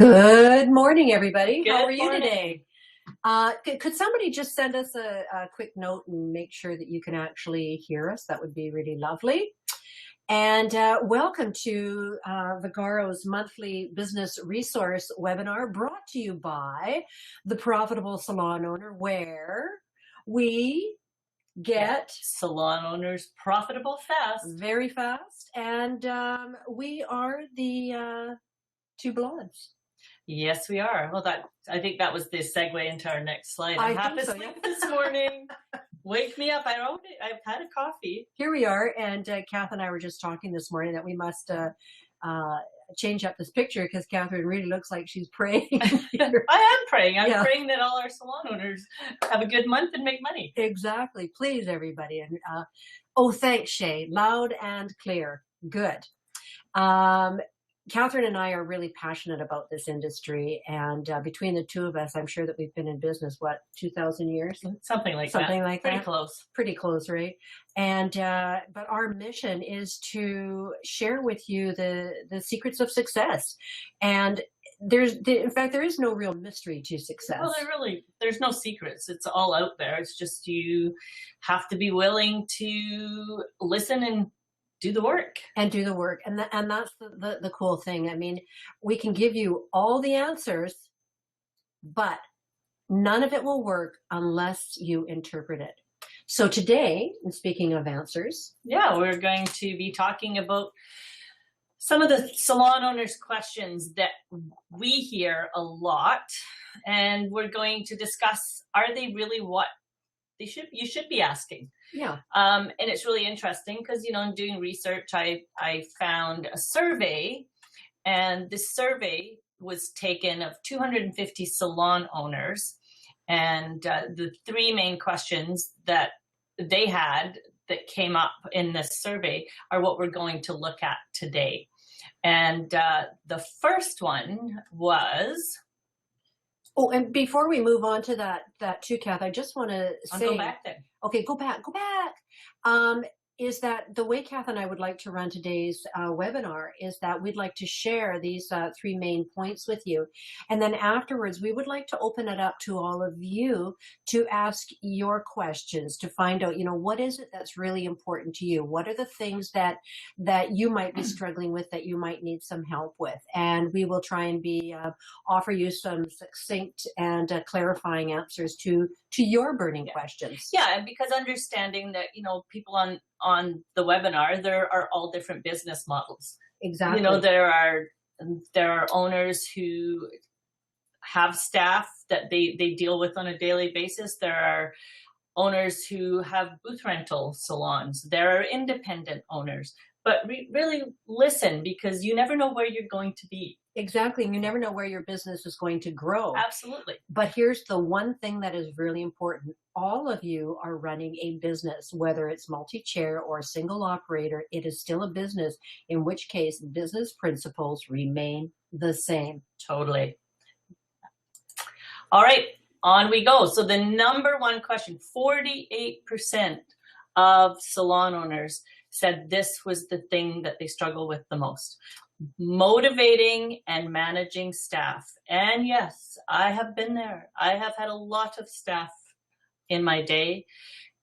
Good morning, everybody. Good How are you morning. today? Could somebody just send us a quick note and make sure that you can actually hear us? That would be really lovely. And welcome to Vagaro's monthly business resource webinar brought to you by the Profitable Salon Owner, where we get salon owners profitable fast. very fast. And we are the two blondes. Yes, we are. Well, I think that was the segue into our next slide. I'm half asleep this morning. Wake me up. I've had a coffee. Here we are, and Kath and I were just talking this morning that we must change up this picture because Catherine really looks like she's praying. I am praying. I'm praying that all our salon owners have a good month and make money. Exactly. Please, everybody. And oh, thanks, Shay. Loud and clear. Good. Catherine and I are really passionate about this industry, and between the two of us, I'm sure that we've been in business, 2,000 years? Something like that. Pretty close. Pretty close, right? And but our mission is to share with you the secrets of success. And in fact, there is no real mystery to success. Well, there's no secrets. It's all out there. It's just you have to be willing to listen and do the work. And that's the cool thing. I mean, we can give you all the answers, but none of it will work unless you interpret it. So today, and speaking of answers, we're going to be talking about some of the salon owners' questions that we hear a lot, and we're going to discuss, are they really what you should be asking? Yeah. And it's really interesting because, in doing research, I found a survey, and this survey was taken of 250 salon owners. And the three main questions that they had that came up in this survey are what we're going to look at today. And the first one was... Oh, and before we move on to that too, Kath, I just want to say... I'll go back then. Okay, go back. Is that the way Kath and I would like to run today's webinar is that we'd like to share these three main points with you. And then afterwards, we would like to open it up to all of you to ask your questions, to find out, what is it that's really important to you? What are the things that you might be struggling with, that you might need some help with? And we will try and offer you some succinct and clarifying answers to your burning questions. Yeah, and because understanding that, people on the webinar, there are all different business models. Exactly. There are owners who have staff that they deal with on a daily basis. There are owners who have booth rental salons. There are independent owners. But really listen, because you never know where you're going to be. Exactly. And you never know where your business is going to grow. Absolutely. But here's the one thing that is really important. All of you are running a business, whether it's multi-chair or single operator, it is still a business, in which case business principles remain the same. Totally. All right, on we go. So the number one question, 48% of salon owners said this was the thing that they struggle with the most: motivating and managing staff. And yes, I have been there. I have had a lot of staff in my day,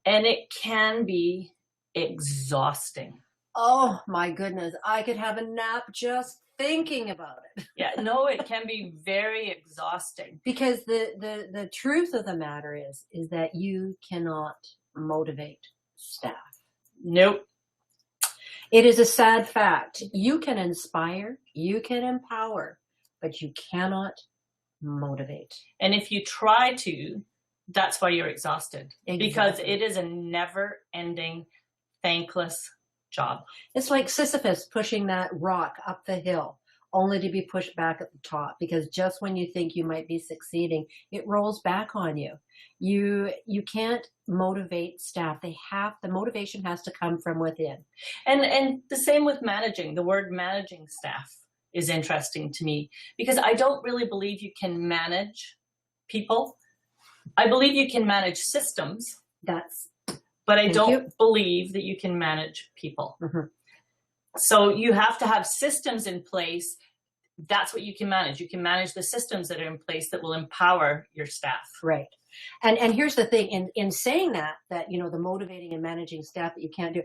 and it can be exhausting. Oh my goodness, I could have a nap just thinking about it. Yeah, no, it can be very exhausting. Because the truth of the matter is that you cannot motivate staff. Nope. It is a sad fact. You can inspire, you can empower, but you cannot motivate. And if you try to, that's why you're exhausted. Exactly. Because it is a never-ending, thankless job. It's like Sisyphus pushing that rock up the hill, only to be pushed back at the top, because just when you think you might be succeeding, it rolls back on you. You can't motivate staff. The motivation has to come from within. And the same with managing. The word managing staff is interesting to me, because I don't really believe you can manage people. I believe you can manage systems. But I don't believe that you can manage people. Mm-hmm. So you have to have systems in place that's what you can manage. You can manage the systems that are in place that will empower your staff. Right. And here's the thing, in saying that, the motivating and managing staff that you can't do,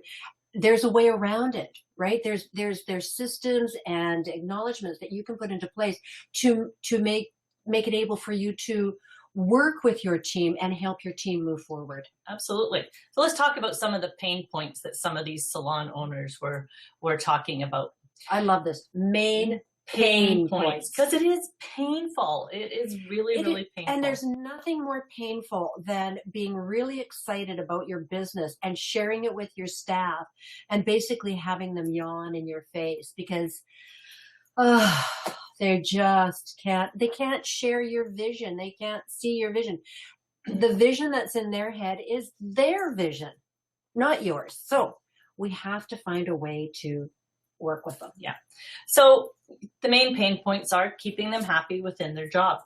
there's a way around it, right? There's systems and acknowledgments that you can put into place to make it able for you to work with your team and help your team move forward. Absolutely. So let's talk about some of the pain points that some of these salon owners were talking about. I love this. Main pain points. Because it is painful. It is really painful. And there's nothing more painful than being really excited about your business and sharing it with your staff and basically having them yawn in your face because they just can't share your vision. They can't see your vision. The vision that's in their head is their vision, not yours. So we have to find a way to work with them. Yeah. So the main pain points are keeping them happy within their job.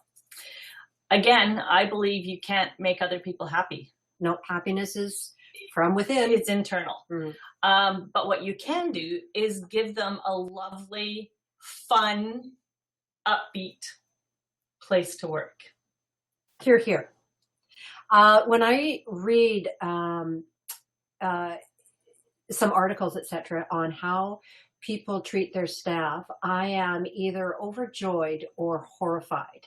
Again, I believe you can't make other people happy. No, happiness is from within. It's internal. Mm-hmm. But what you can do is give them a lovely, fun, upbeat place to work. Hear, hear. When I read some articles, etc., on how people treat their staff, I am either overjoyed or horrified.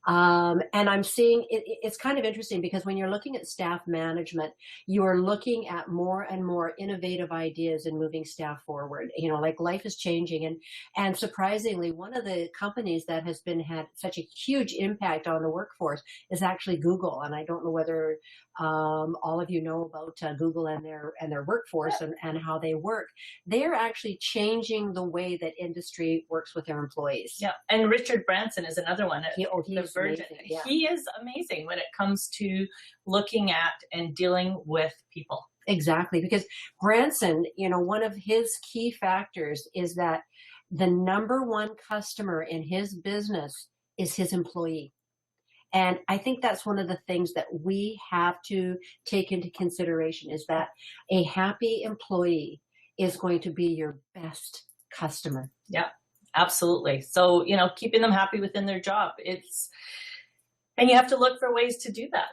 And I'm seeing it's kind of interesting because when you're looking at staff management, you are looking at more and more innovative ideas in moving staff forward. Like life is changing, and surprisingly, one of the companies that has had such a huge impact on the workforce is actually Google. And I don't know whether all of you know about Google and their workforce and how they work. They are actually changing the way that industry works with their employees. Yeah, and Richard Branson is another one. He's Virgin. Yeah. He is amazing when it comes to looking at and dealing with people. Exactly, because Branson, one of his key factors is that the number one customer in his business is his employee. And I think that's one of the things that we have to take into consideration is that a happy employee is going to be your best customer. Yeah. Absolutely. So, keeping them happy within their job, and you have to look for ways to do that.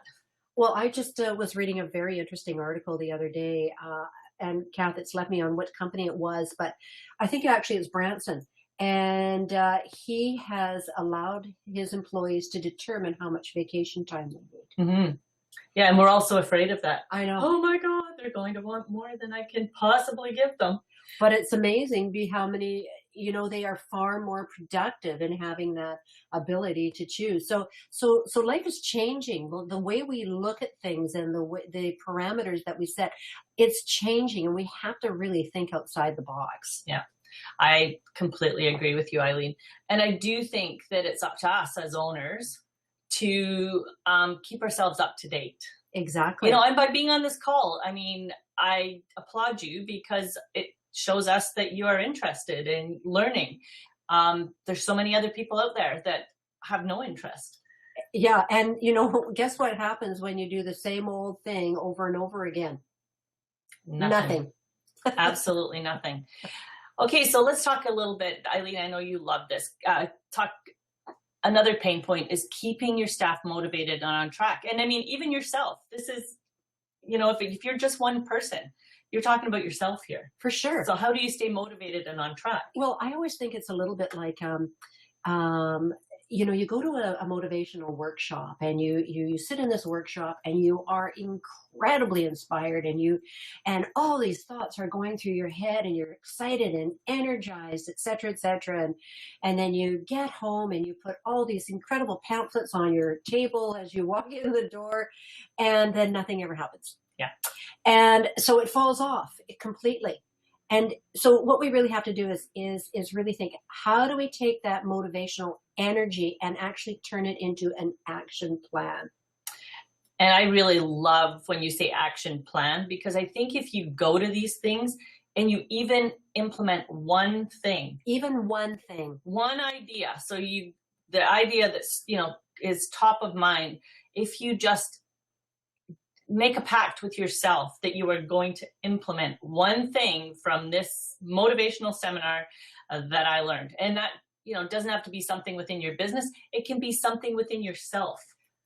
Well, I just was reading a very interesting article the other day, and Kath, it's left me on what company it was, but I think actually it's Branson. And he has allowed his employees to determine how much vacation time they need. Mm-hmm. Yeah, and we're also afraid of that. I know. Oh my God, they're going to want more than I can possibly give them. But it's amazing how many, they are far more productive in having that ability to choose. So life is changing. The way we look at things and the parameters that we set, it's changing, and we have to really think outside the box. Yeah. I completely agree with you, Aileen. And I do think that it's up to us as owners to keep ourselves up to date. Exactly. And by being on this call, I applaud you because it shows us that you are interested in learning. There's so many other people out there that have no interest. Yeah. And, guess what happens when you do the same old thing over and over again? Nothing. Absolutely nothing. Okay, so let's talk a little bit, Aileen, I know you love this. Another pain point is keeping your staff motivated and on track. And even yourself, this is, if you're just one person, you're talking about yourself here. For sure. So how do you stay motivated and on track? Well, I always think it's a little bit like, you go to a motivational workshop and you sit in this workshop and you are incredibly inspired and all these thoughts are going through your head and you're excited and energized, et cetera, et cetera. And then you get home and you put all these incredible pamphlets on your table as you walk in the door, and then nothing ever happens. Yeah. And so it falls off completely. And so what we really have to do is really think, how do we take that motivational energy and actually turn it into an action plan? And I really love when you say action plan, because I think if you go to these things and you even implement one thing, one idea. So the idea that's, is top of mind. If you just make a pact with yourself that you are going to implement one thing from this motivational seminar that I learned. And that it doesn't have to be something within your business. It can be something within yourself.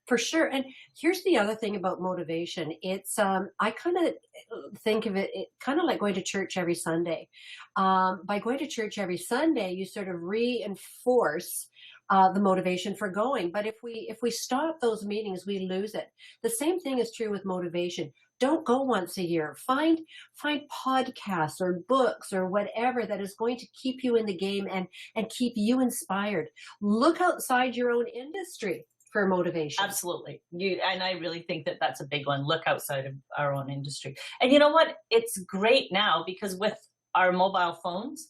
For sure. And here's the other thing about motivation. It's I kind of think of it kind of like going to church every Sunday. By going to church every Sunday, you sort of reinforce the motivation for going. But if we stop those meetings, we lose it. The same thing is true with motivation. Don't go once a year. Find podcasts or books or whatever that is going to keep you in the game and keep you inspired. Look outside your own industry for motivation. Absolutely. And I really think that that's a big one. Look outside of our own industry. And you know what? It's great now because with our mobile phones,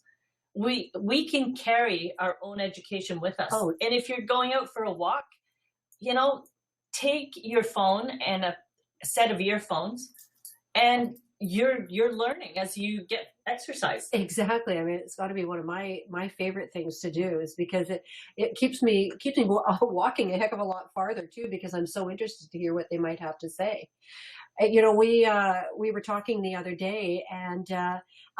we can carry our own education with us. Oh, and if you're going out for a walk, take your phone and a set of earphones, and you're learning as you get exercise. exactly. I mean, it's got to be one of my favorite things to do, is because it keeps me walking a heck of a lot farther too, because I'm so interested to hear what they might have to say. We were talking the other day and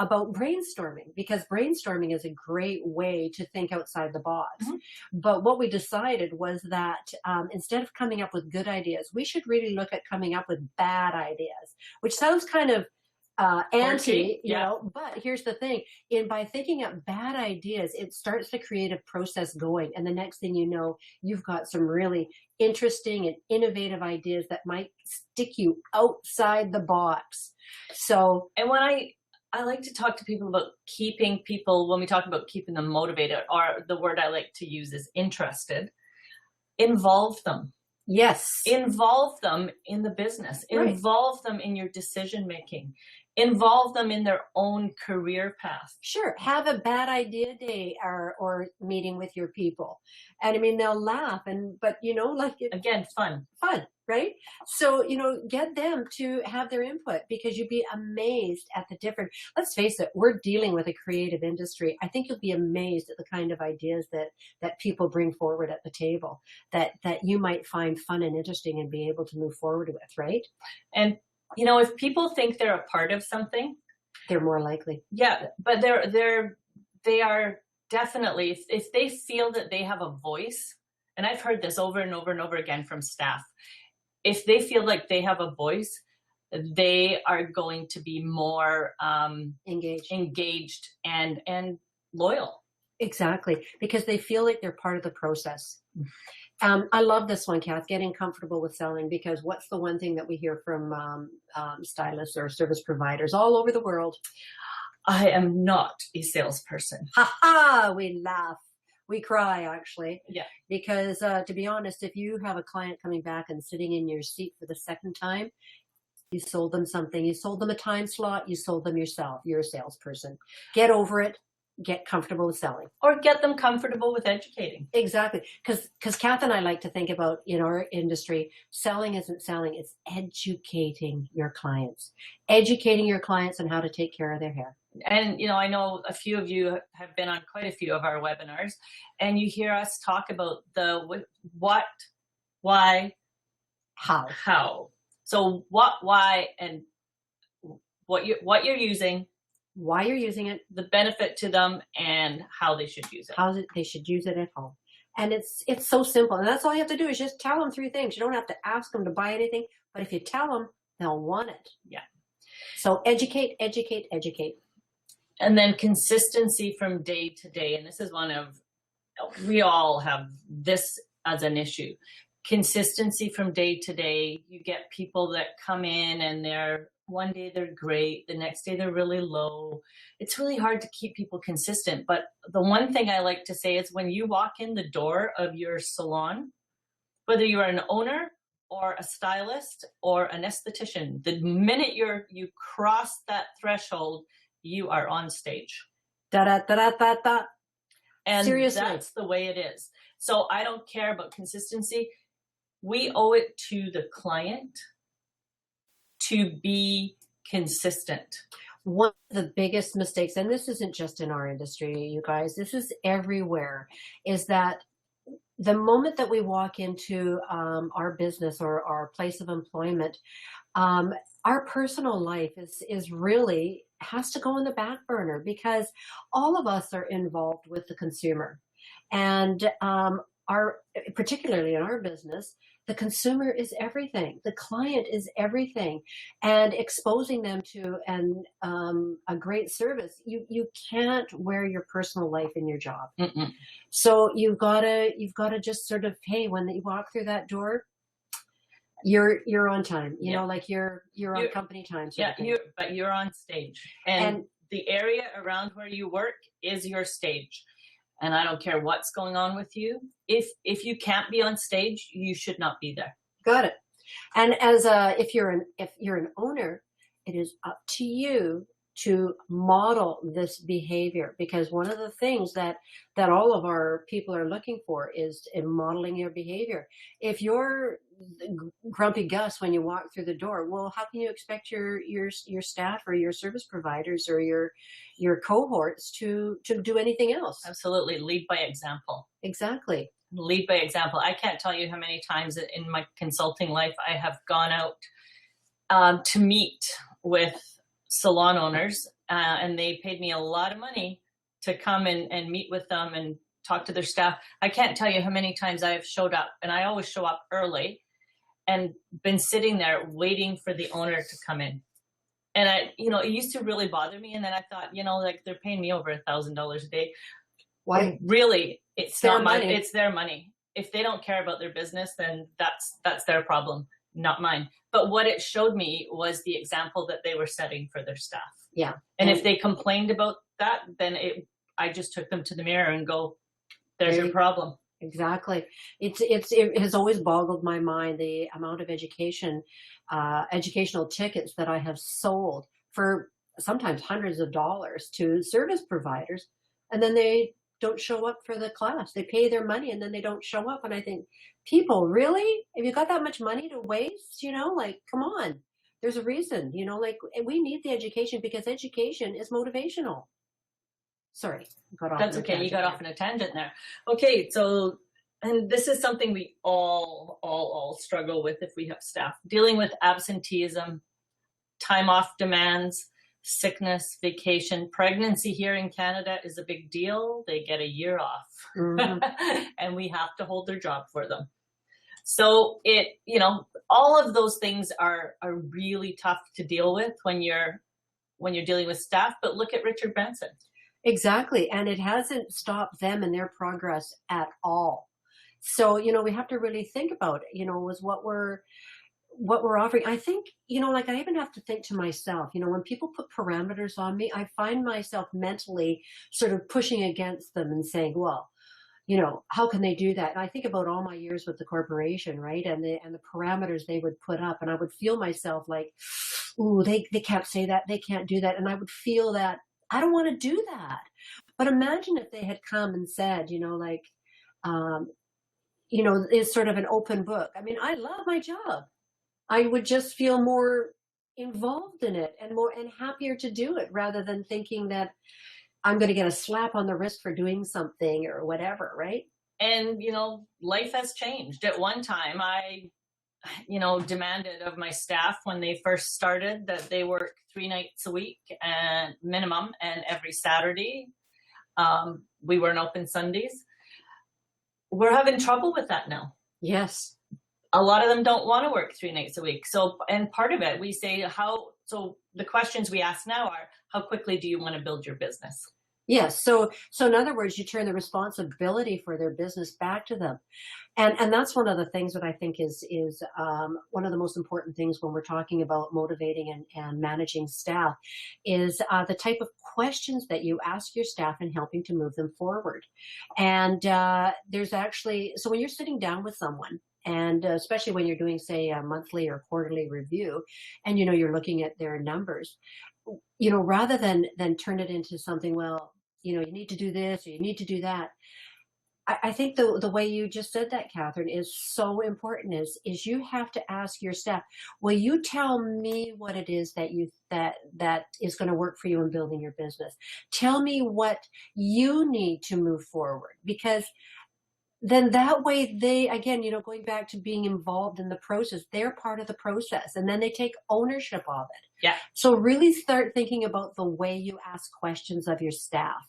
about brainstorming, because brainstorming is a great way to think outside the box. Mhm. But what we decided was that instead of coming up with good ideas, we should really look at coming up with bad ideas, which sounds kind of anti, Yeah. but here's the thing. By thinking up bad ideas, it starts the creative process going. And the next thing you know, you've got some really interesting and innovative ideas that might stick you outside the box. So, And when I like to talk to people about keeping people, when we talk about keeping them motivated, or the word I like to use is interested, involve them. yes. Involve them in the business. Right. Involve them in your decision making. Involve them in their own career path. Sure. Have a bad idea day or meeting with your people. And I mean, they'll laugh but Again, fun. right? So, get them to have their input, because you'd be amazed at the different, let's face it, we're dealing with a creative industry. I think you'll be amazed at the kind of ideas that people bring forward at the table that you might find fun and interesting and be able to move forward with, right? And if people think they're a part of something, They're more likely. yeah, but they are definitely, if they feel that they have a voice, and I've heard this over and over and over again from staff, if they feel like they have a voice, they are going to be more engaged and loyal. Exactly, because they feel like they're part of the process. I love this one, Kath, getting comfortable with selling, because what's the one thing that we hear from stylists or service providers all over the world? I am not a salesperson. Ha ha! We laugh. We cry, actually. Yeah. Because to be honest, if you have a client coming back and sitting in your seat for the second time, you sold them something. You sold them a time slot. You sold them yourself. You're a salesperson. Get over it. Get comfortable with selling. Or get them comfortable with educating. Exactly. Because Kath and I like to think about, in our industry, selling isn't selling. It's educating your clients. Educating your clients on how to take care of their hair. And, I know a few of you have been on quite a few of our webinars, and you hear us talk about the what, why, how. So what, why, and what you're using, why you're using it, the benefit to them, and how they should use it. How they should use it at home. And it's so simple. And that's all you have to do is just tell them 3 things. You don't have to ask them to buy anything, but if you tell them, they'll want it. Yeah. So educate, educate, educate. And then consistency from day to day. And this is we all have this as an issue. Consistency from day to day. You get people that come in and one day they're great, the next day they're really low. It's really hard to keep people consistent. But the one thing I like to say is, when you walk in the door of your salon, whether you're an owner or a stylist or an esthetician, the minute you cross that threshold, you are on stage. Da da da da da da. And seriously, that's the way it is. So I don't care about consistency. We owe it to the client to be consistent. One of the biggest mistakes, and this isn't just in our industry, you guys, this is everywhere, is that the moment that we walk into our business or our place of employment, our personal life is really has to go on the back burner, because all of us are involved with the consumer. And particularly in our business, the consumer is everything. The client is everything, and exposing them to a great service. You can't wear your personal life in your job. Mm-mm. So you've gotta just sort of, hey, when you walk through that door, you're on time. Like you're on company time. Yeah, you're on stage, and the area around where you work is your stage. And I don't care what's going on with you. If you can't be on stage, you should not be there. Got it. And if you're an owner, it is up to you to model this behavior, because one of the things that all of our people are looking for is in modeling your behavior. If you're grumpy Gus when you walk through the door, well, how can you expect your staff or your service providers or your cohorts to do anything else? Absolutely. Lead by example. Exactly. Lead by example. I can't tell you how many times in my consulting life I have gone out to meet with salon owners, and they paid me a lot of money to come and meet with them and talk to their staff. I can't tell you how many times I have showed up, and I always show up early, and been sitting there waiting for the owner to come in. And it used to really bother me. And then I thought, like, they're paying me over $1,000 a day. Why? Really, it's their not money. It's their money. If they don't care about their business, then that's their problem, not mine. But what it showed me was the example that they were setting for their staff. Yeah. And if they complained about that, then I just took them to the mirror and go, there's your problem. Exactly. It has always boggled my mind, the amount of educational tickets that I have sold for sometimes hundreds of dollars to service providers, and then they don't show up for the class. They pay their money and then they don't show up. And I think, people, really? Have you got that much money to waste? Like, come on. There's a reason, like, we need the education, because education is motivational. Sorry, got off. That's okay. You got off on a tangent there. Okay, so, and this is something we all struggle with if we have staff. Dealing with absenteeism, time off demands, sickness, vacation. Pregnancy here in Canada is a big deal. They get a year off. Mm-hmm. And we have to hold their job for them. So all of those things are really tough to deal with when you're dealing with staff. But look at Richard Branson. Exactly. And it hasn't stopped them in their progress at all. So, we have to really think about, was what we're offering. I think, like, I even have to think to myself, when people put parameters on me, I find myself mentally sort of pushing against them and saying, well, how can they do that? And I think about all my years with the corporation, right? And the parameters they would put up, and I would feel myself like, ooh, they can't say that, they can't do that. And I would feel that I don't want to do that. But imagine if they had come and said, it's sort of an open book. I mean, I love my job. I would just feel more involved in it and happier to do it, rather than thinking that I'm going to get a slap on the wrist for doing something or whatever, right? And, life has changed. At one time, I demanded of my staff when they first started that they work 3 nights a week and minimum, and every Saturday. We weren't open Sundays. We're having trouble with that now. Yes. A lot of them don't want to work 3 nights a week. So, and part of it, we say, so the questions we ask now are, how quickly do you want to build your business? Yes. So in other words, you turn the responsibility for their business back to them. And that's one of the things that I think is one of the most important things when we're talking about motivating and managing staff is the type of questions that you ask your staff and helping to move them forward. And there's actually, so when you're sitting down with someone, and especially when you're doing, say, a monthly or quarterly review, and, you're looking at their numbers, rather than turn it into something, well, you need to do this or you need to do that. I think the way you just said that, Catherine, is so important. Is you have to ask your staff, will you tell me what it is that that is going to work for you in building your business? Tell me what you need to move forward, because then that way they, again, going back to being involved in the process, they're part of the process, and then they take ownership of it. Yeah. So really start thinking about the way you ask questions of your staff.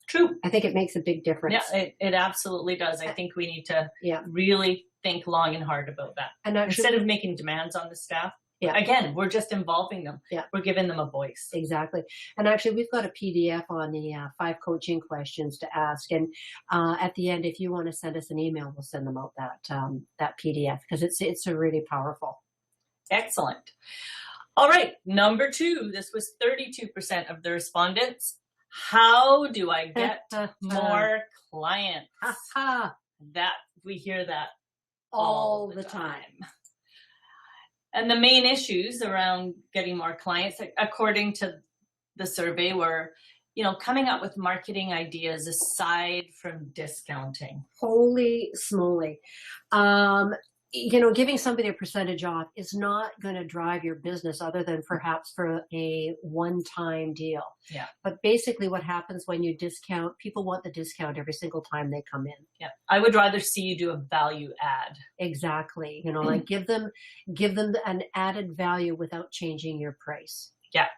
True. I think it makes a big difference. Yeah, it absolutely does. I think we need to Yeah. really think long and hard about that. And actually, instead of making demands on the staff, yeah. Again, we're just involving them. Yeah. We're giving them a voice. Exactly. And actually, we've got a PDF on the 5 coaching questions to ask. And at the end, if you want to send us an email, we'll send them out that PDF, because it's a really powerful. Excellent. All right. Number 2, this was 32% of the respondents. How do I get more clients? That we hear that all the time. And the main issues around getting more clients, according to the survey, were, coming up with marketing ideas aside from discounting. Holy smoly. Giving somebody a percentage off is not going to drive your business, other than perhaps for a one-time deal. Yeah. But basically what happens when you discount, people want the discount every single time they come in. Yeah. I would rather see you do a value add. Exactly. Like give them an added value without changing your price. Yeah.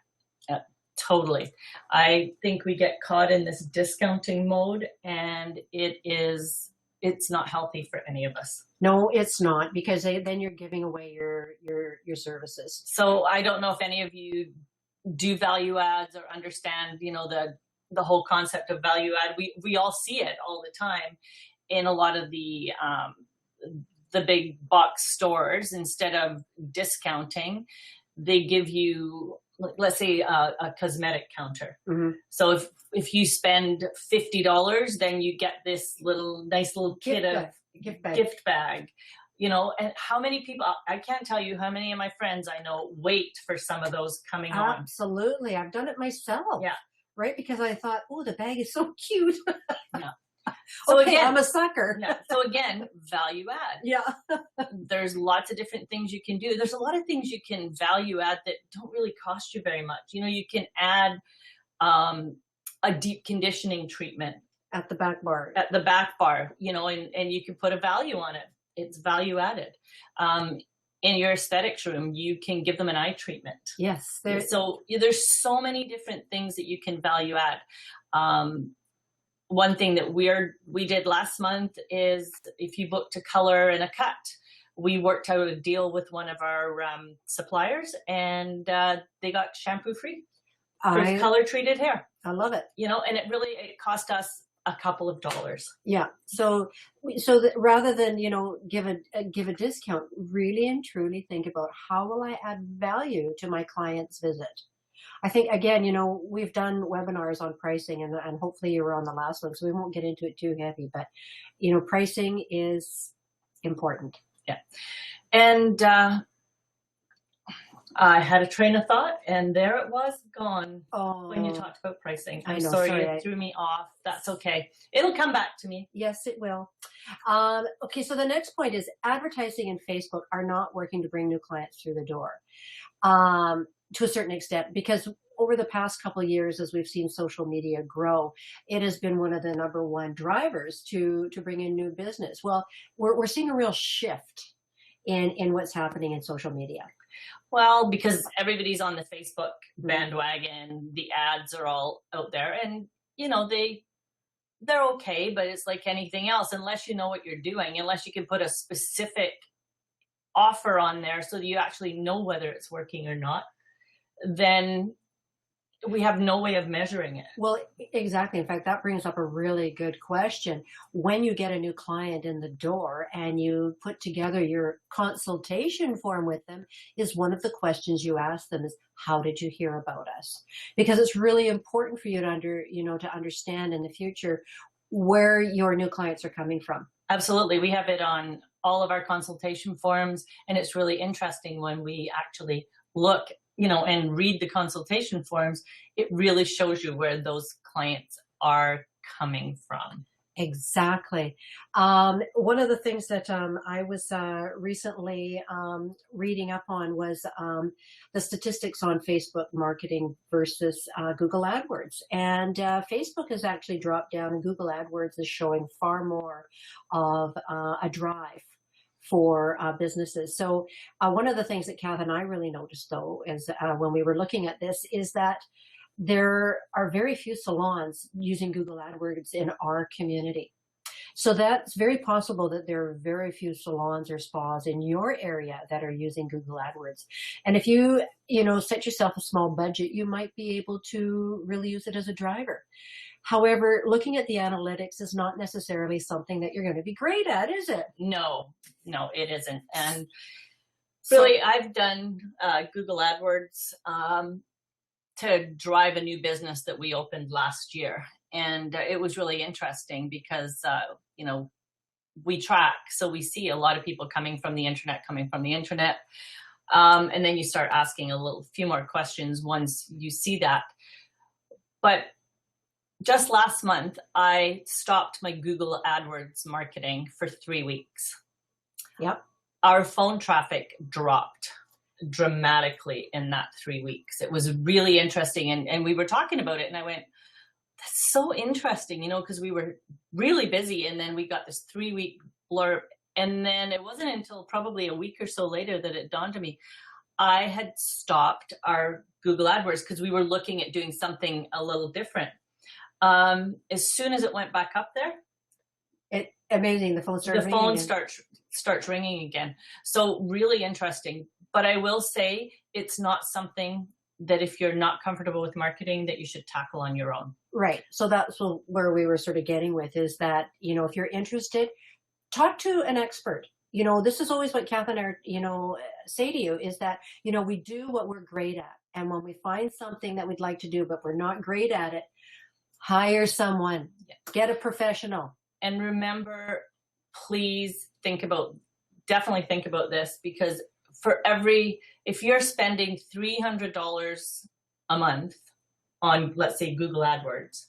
Totally. I think we get caught in this discounting mode, and it's not healthy for any of us. No, it's not, because then you're giving away your services. So I don't know if any of you do value adds or understand, the whole concept of value add. We all see it all the time in a lot of the big box stores. Instead of discounting, they give you, let's say, a cosmetic counter. Mm-hmm. So if you spend $50, then you get this nice little kit of gift bag, and how many people, I can't tell you how many of my friends I know wait for some of those coming on. Absolutely. I've done it myself. Yeah. Right. Because I thought, oh, the bag is so cute. Yeah. So okay, again, I'm a sucker. Yeah. So again, value add. Yeah. There's lots of different things you can do. There's a lot of things you can value add that don't really cost you very much. You can add a deep conditioning treatment at the back bar. And you can put a value on it. It's value added. In your aesthetics room, you can give them an eye treatment. Yes. There's so many different things that you can value add. One thing that we did last month is, if you booked a color and a cut, we worked out a deal with one of our suppliers, and they got shampoo free for color treated hair. I love it. And it cost us a couple of dollars. Yeah. So that rather than, give a discount, really and truly think about, how will I add value to my client's visit? I think, again, we've done webinars on pricing, and hopefully you were on the last one, so we won't get into it too heavy, but, pricing is important. Yeah. And I had a train of thought, and there it was, gone. When you talked about pricing. I'm sorry, it threw me off. That's okay. It'll come back to me. Yes, it will. Okay, so the next point is, advertising and Facebook are not working to bring new clients through the door, to a certain extent, because over the past couple of years, as we've seen social media grow, it has been one of the number one drivers to bring in new business. Well, we're seeing a real shift in what's happening in social media. Well, because everybody's on the Facebook bandwagon, the ads are all out there, and they're okay, but it's like anything else. Unless you know what you're doing, unless you can put a specific offer on there so that you actually know whether it's working or not, then we have no way of measuring it. Well, exactly. In fact, that brings up a really good question. When you get a new client in the door and you put together your consultation form with them, is one of the questions you ask them is, how did you hear about us? Because it's really important for you to understand in the future where your new clients are coming from. Absolutely. We have it on all of our consultation forms, and it's really interesting when we actually look and read the consultation forms. It really shows you where those clients are coming from. Exactly. One of the things that I was recently reading up on was the statistics on Facebook marketing versus Google AdWords. And Facebook has actually dropped down, and Google AdWords is showing far more of a drive for businesses. So one of the things that Kath and I really noticed, though, is when we were looking at this, is that there are very few salons using Google AdWords in our community. So that's very possible that there are very few salons or spas in your area that are using Google AdWords. And if you, set yourself a small budget, you might be able to really use it as a driver. However, looking at the analytics is not necessarily something that you're going to be great at, is it? No, it isn't. And really, I've done Google AdWords to drive a new business that we opened last year. And it was really interesting because, we track. So we see a lot of people coming from the internet. And then you start asking few more questions once you see that. But just last month, I stopped my Google AdWords marketing for 3 weeks. Yep. Our phone traffic dropped dramatically in that 3 weeks. It was really interesting. And we were talking about it and I went, that's so interesting, because we were really busy and then we got this 3-week blurb. And then it wasn't until probably a week or so later that it dawned on me. I had stopped our Google AdWords because we were looking at doing something a little different. As soon as it went back up there, amazing. The phone starts ringing again. So really interesting. But I will say it's not something that if you're not comfortable with marketing that you should tackle on your own. Right. So that's where we were sort of getting with is that, if you're interested, talk to an expert. This is always what Kath and I, say to you is that, we do what we're great at. And when we find something that we'd like to do, but we're not great at it, hire someone, get a professional. And remember, please definitely think about this, because if you're spending $300 a month on, let's say, Google AdWords,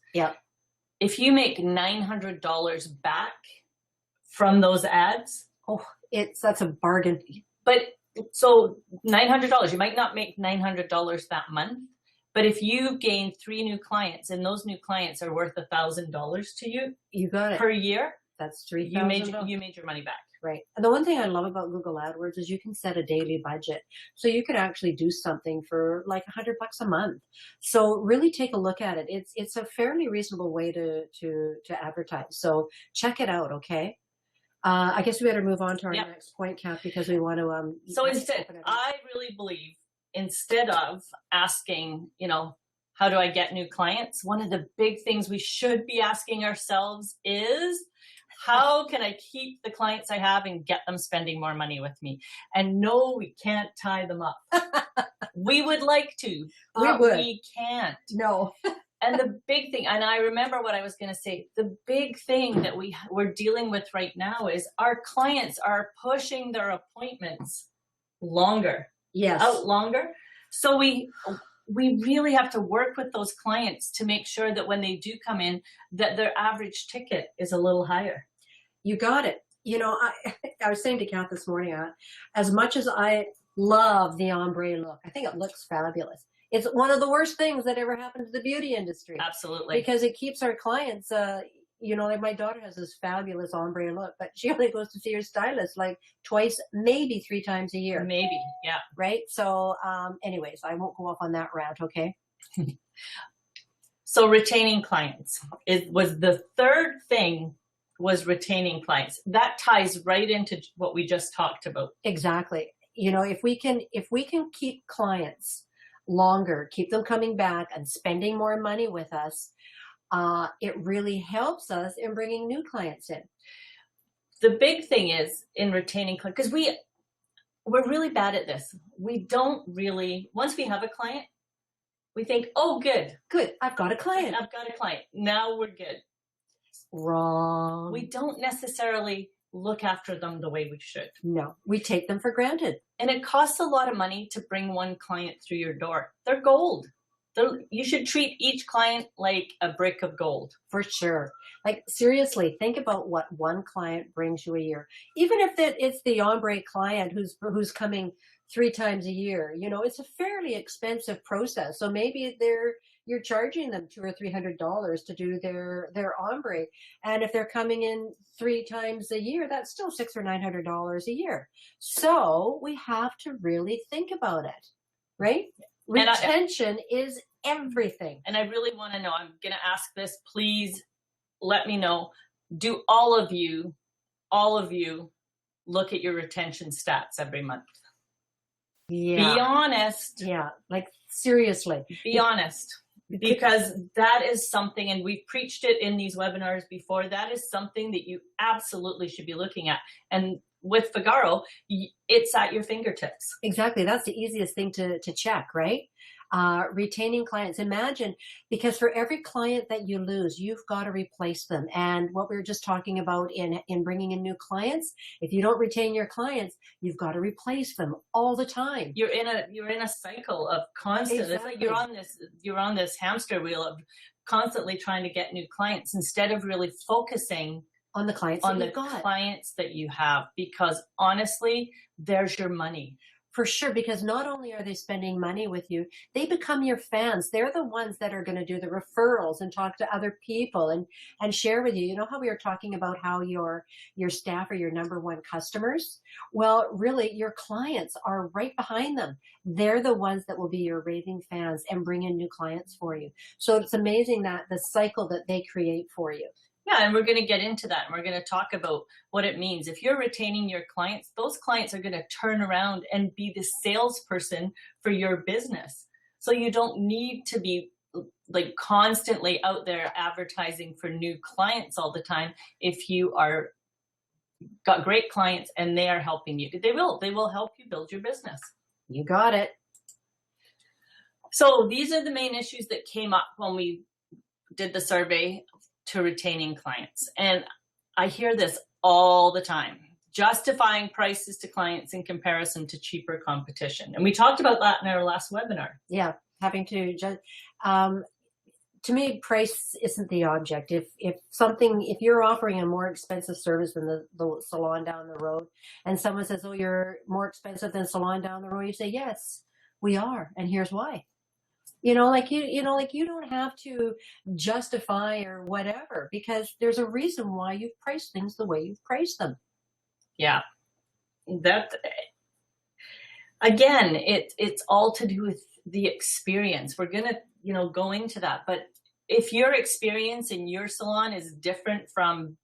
if you make $900 back from those ads, that's a bargain. But so $900, you might not make $900 that month, but if you gain 3 new clients and those new clients are worth $1,000 to you, got it per year, that's $3,000. You made your money back. Right. And the one thing I love about Google AdWords is you can set a daily budget. So you could actually do something for like $100 a month. So really take a look at it. It's a fairly reasonable way to advertise. So check it out. Okay. I guess we better move on to our next point, Kath, because we want to, so instead, I really believe instead of asking, how do I get new clients? One of the big things we should be asking ourselves is, how can I keep the clients I have and get them spending more money with me? And no, we can't tie them up. We would like to, but we can't. No. And the big thing, and I remember what I was going to say, the big thing that we're dealing with right now is our clients are pushing their appointments longer. Yes. Out longer. So we really have to work with those clients to make sure that when they do come in, that their average ticket is a little higher. You got it. I was saying to Kath this morning, as much as I love the ombre look, I think it looks fabulous. It's one of the worst things that ever happened to the beauty industry. Absolutely. Because it keeps our clients, like my daughter has this fabulous ombre look, but she only goes to see her stylist like twice, maybe 3 times a year. Maybe, yeah. Right? So anyways, I won't go off on that rant, okay? So retaining clients. Was the third thing was retaining clients. That ties right into what we just talked about. Exactly. If we can keep clients longer, keep them coming back and spending more money with us, it really helps us in bringing new clients in. The big thing is in retaining clients, because we're really bad at this. We don't really, once we have a client, we think, oh, good. I've got a client. Now we're good. Wrong. We don't necessarily look after them the way we should. No, we take them for granted. And it costs a lot of money to bring one client through your door. They're gold. You should treat each client like a brick of gold. For sure. Like, seriously, think about what one client brings you a year. Even if it's the ombre client who's coming 3 times a year, it's a fairly expensive process. So maybe you're charging them $200 or $300 to do their ombre. And if they're coming in 3 times a year, that's still $600 or $900 a year. So we have to really think about it, right? Retention is everything. And I really want to know, I'm going to ask this, please let me know. Do all of you look at your retention stats every month? Yeah. Be honest. Yeah. Like seriously. Be honest. Because that is something, and we've preached it in these webinars before, that is something that you absolutely should be looking at. And with Vagaro, it's at your fingertips. Exactly. That's the easiest thing to check, right? Retaining clients. Imagine, because for every client that you lose, you've got to replace them. And what we were just talking about in bringing in new clients, if you don't retain your clients, you've got to replace them all the time. You're in a cycle of constant. Exactly. It's like you're on this hamster wheel of constantly trying to get new clients instead of really focusing on the clients clients that you have, because honestly, there's your money. For sure, because not only are they spending money with you, they become your fans. They're the ones that are going to do the referrals and talk to other people and share with you. You know how we were talking about how your staff are your number one customers? Well, really, your clients are right behind them. They're the ones that will be your raving fans and bring in new clients for you. So it's amazing that the cycle that they create for you. Yeah, and we're going to get into that, and we're going to talk about what it means. If you're retaining your clients, those clients are going to turn around and be the salesperson for your business. So you don't need to be like constantly out there advertising for new clients all the time. If you got great clients and they are helping you, they will help you build your business. You got it. So these are the main issues that came up when we did the survey to retaining clients. And I hear this all the time: justifying prices to clients in comparison to cheaper competition. And we talked about that in our last webinar. Yeah, having to just, to me, price isn't the object. If you're offering a more expensive service than the salon down the road, and someone says, "Oh, you're more expensive than salon down the road," you say, "Yes, we are, and here's why." You don't have to justify or whatever, because there's a reason why you've priced things the way you've priced them. Yeah. That, again, it's all to do with the experience. We're going to, go into that. But if your experience in your salon is different from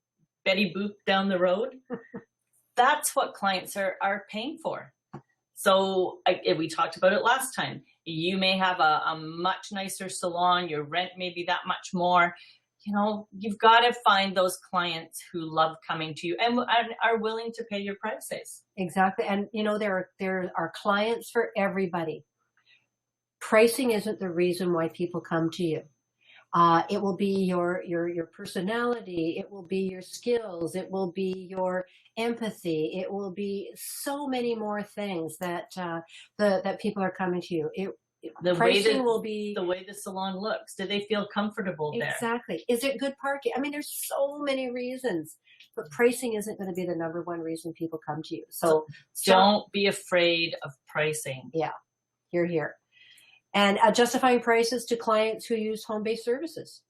Betty Boop down the road, that's what clients are paying for. So we talked about it last time. You may have a much nicer salon. Your rent may be that much more. You've got to find those clients who love coming to you and are willing to pay your prices. Exactly. And, there are clients for everybody. Pricing isn't the reason why people come to you. It will be your personality. It will be your skills. It will be your empathy. It will be so many more things that that people are coming to you. Pricing will be the way the salon looks. Do they feel comfortable there? Exactly. Is it good parking? I mean, there's so many reasons, but pricing isn't going to be the number one reason people come to you. So don't be afraid of pricing. Yeah, you're here. And justifying prices to clients who use home-based services.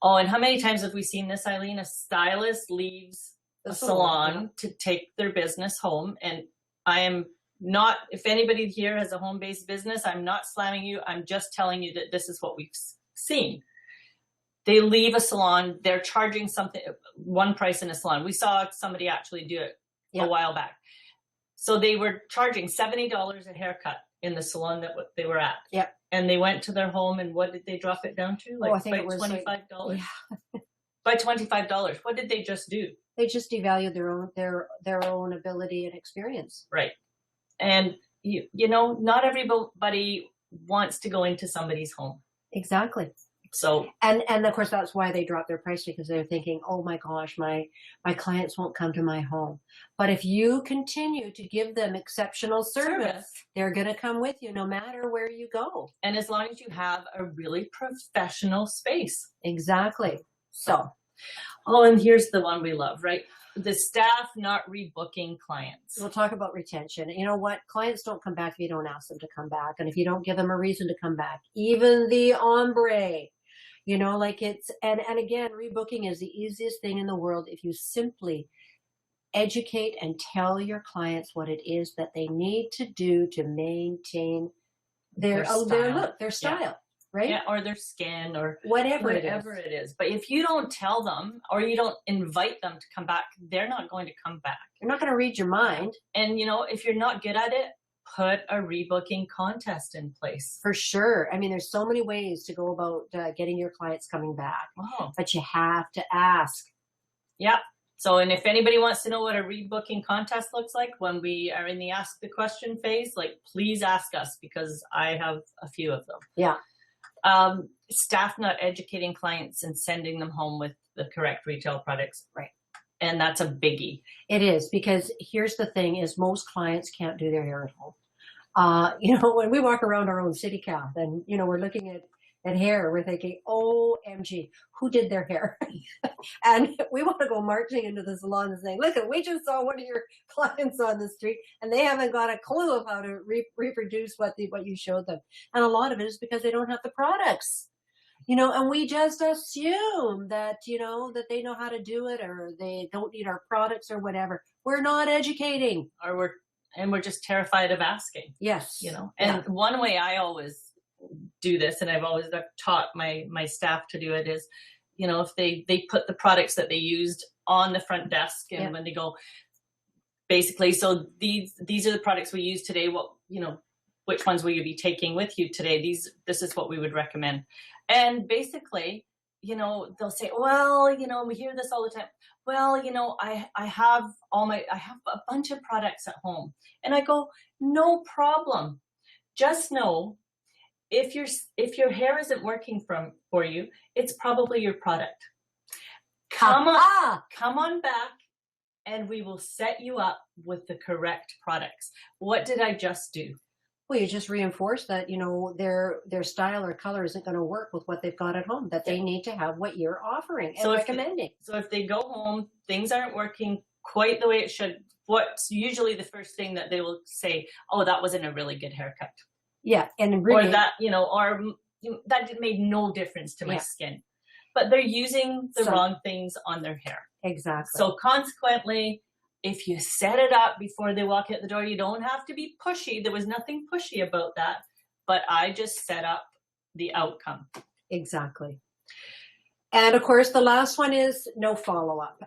Oh, and how many times have we seen this, Eileen? A stylist leaves a salon to take their business home. And I am not, if anybody here has a home-based business, I'm not slamming you. I'm just telling you that this is what we've seen. They leave a salon. They're charging one price in a salon. We saw somebody actually do it a while back. So they were charging $70 a haircut in the salon that they were at. Yeah. And they went to their home, and what did they drop it down to? I think it was $25. By $25. What did they just do? They just devalued their own ability and experience. Right. And not everybody wants to go into somebody's home. Exactly. So and of course that's why they drop their price, because they're thinking, oh my gosh, my clients won't come to my home. But if you continue to give them exceptional service, they're going to come with you no matter where you go. And as long as you have a really professional space. Exactly. So, and here's the one we love, right? The staff not rebooking clients. We'll talk about retention. You know what? Clients don't come back if you don't ask them to come back. And if you don't give them a reason to come back, even the ombre, and again, rebooking is the easiest thing in the world if you simply educate and tell your clients what it is that they need to do to maintain their style. look, their style, right? Yeah, or their skin or whatever it is. But if you don't tell them or you don't invite them to come back, they're not going to come back. They're not going to read your mind. And, you know, if you're not good at it, put a rebooking contest in place. For sure. I mean, there's so many ways to go about getting your clients coming back, but you have to ask. Yeah. So, and if anybody wants to know what a rebooking contest looks like when we are in the ask the question phase, like, please ask us, because I have a few of them. Yeah. Staff not educating clients and sending them home with the correct retail products. Right. And that's a biggie. It is, because here's the thing is most clients can't do their hair at home. You know, when we walk around our own city, Kath, and, you know, we're looking at hair, we're thinking, OMG, who did their hair? And we want to go marching into the salon and saying, look, we just saw one of your clients on the street and they haven't got a clue of how to reproduce what you showed them. And a lot of it is because they don't have the products, you know, and we just assume that, you know, that they know how to do it or they don't need our products or whatever. We're not educating. Or we're just terrified of asking. Yes. You know, and one way I always do this, and I've always taught my staff to do it, is, you know, if they put the products that they used on the front desk, and when they go, basically, so these are the products we use today. What, you know, which ones will you be taking with you today? This is what we would recommend. And basically, you know, they'll say, well, you know, we hear this all the time. Well, you know, I have a bunch of products at home. And I go, no problem. Just know, if your hair isn't working for you, it's probably your product. Come on back, and we will set you up with the correct products. What did I just do? Well, you just reinforce that, you know, their style or color isn't going to work with what they've got at home, that they need to have what you're offering and recommending. So if they go home, things aren't working quite the way it should, what's usually the first thing that they will say, oh, that wasn't a really good haircut. Yeah. And really, or that, you know, or that made no difference to my skin. But they're using the wrong things on their hair. Exactly. So consequently, if you set it up before they walk out the door, you don't have to be pushy. There was nothing pushy about that. But I just set up the outcome. Exactly. And of course, the last one is no follow-up.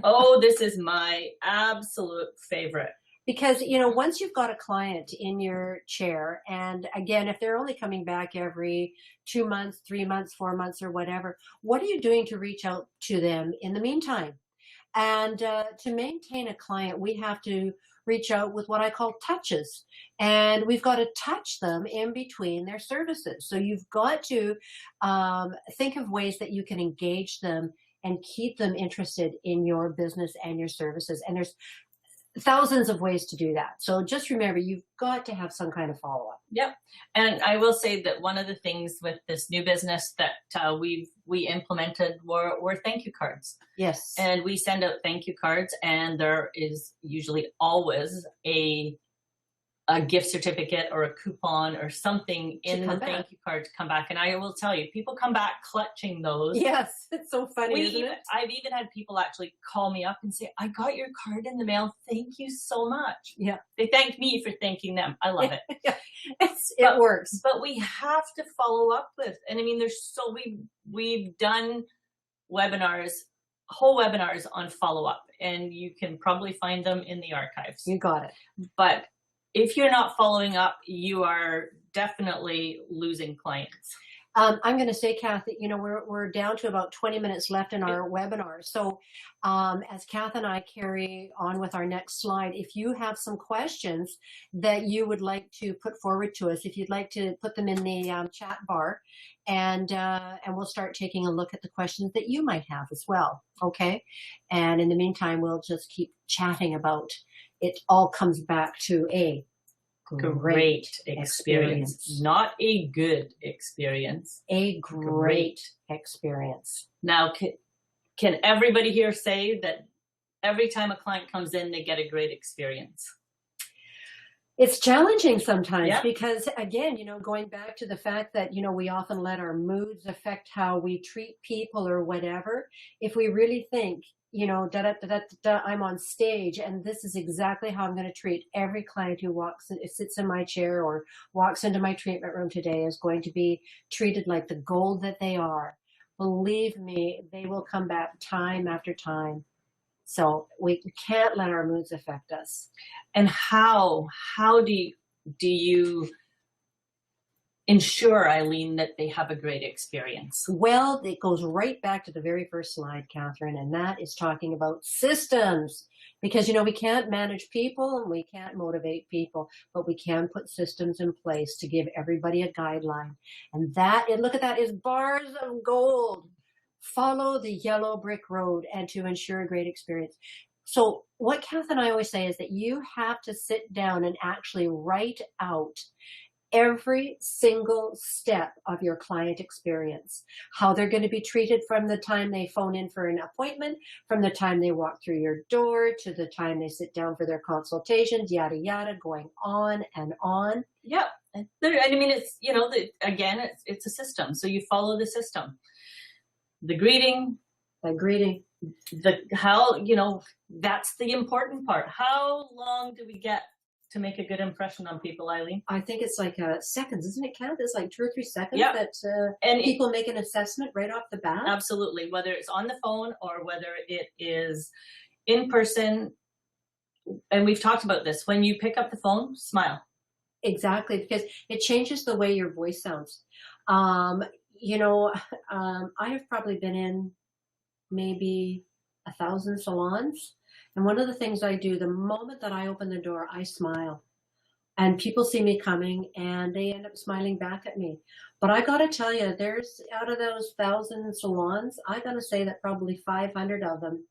Oh, this is my absolute favorite. Because, you know, once you've got a client in your chair, and again, if they're only coming back every 2 months, 3 months, 4 months, or whatever, what are you doing to reach out to them in the meantime? And to maintain a client, we have to reach out with what I call touches. And we've got to touch them in between their services. So you've got to think of ways that you can engage them and keep them interested in your business and your services. And there's thousands of ways to do that. So just remember, you've got to have some kind of follow-up. Yep. And I will say that one of the things with this new business that we implemented were thank you cards. Yes. And we send out thank you cards, and there is usually always a gift certificate or a coupon or something in the thank you card to come back. And I will tell you, people come back clutching those. Yes, it's so funny, isn't it? I've even had people actually call me up and say, I got your card in the mail. Thank you so much. Yeah. They thank me for thanking them. I love it. It works. But we have to follow up with, and I mean, we've done webinars, whole webinars on follow-up, and you can probably find them in the archives. You got it. But if you're not following up, you are definitely losing clients. I'm going to say, Kath, that, you know, we're down to about 20 minutes left in our webinar. So as Kath and I carry on with our next slide, if you have some questions that you would like to put forward to us, if you'd like to put them in the chat bar, and we'll start taking a look at the questions that you might have as well. Okay. And in the meantime, we'll just keep chatting about it. All comes back to a great experience. Not a good experience. A great experience. Now, can everybody here say that every time a client comes in, they get a great experience? It's challenging sometimes because, again, you know, going back to the fact that, you know, we often let our moods affect how we treat people or whatever. If we really think, you know, I'm on stage, and this is exactly how I'm going to treat every client who sits in my chair or walks into my treatment room today is going to be treated like the gold that they are. Believe me, they will come back time after time. So we can't let our moods affect us. And how do you ensure, Aileen, that they have a great experience? Well, it goes right back to the very first slide, Catherine, and that is talking about systems. Because, you know, we can't manage people and we can't motivate people, but we can put systems in place to give everybody a guideline. And look at that, is bars of gold. Follow the yellow brick road and to ensure a great experience. So what Kath and I always say is that you have to sit down and actually write out every single step of your client experience, how they're going to be treated from the time they phone in for an appointment, from the time they walk through your door to the time they sit down for their consultations, yada, yada, going on and on. Yeah. I mean, it's, you know, again, it's a system. So you follow the system. The greeting, how, you know, that's the important part. How long do we get to make a good impression on people, Aileen? I think it's like seconds, isn't it, Kath? It's like 2 or 3 seconds and people make an assessment right off the bat. Absolutely. Whether it's on the phone or whether it is in person. And we've talked about this. When you pick up the phone, smile. Exactly, because it changes the way your voice sounds. You know, I have probably been in maybe 1,000 salons. And one of the things I do, the moment that I open the door, I smile. And people see me coming and they end up smiling back at me. But I got to tell you, there's, out of those 1,000 salons, I got to say that probably 500 of them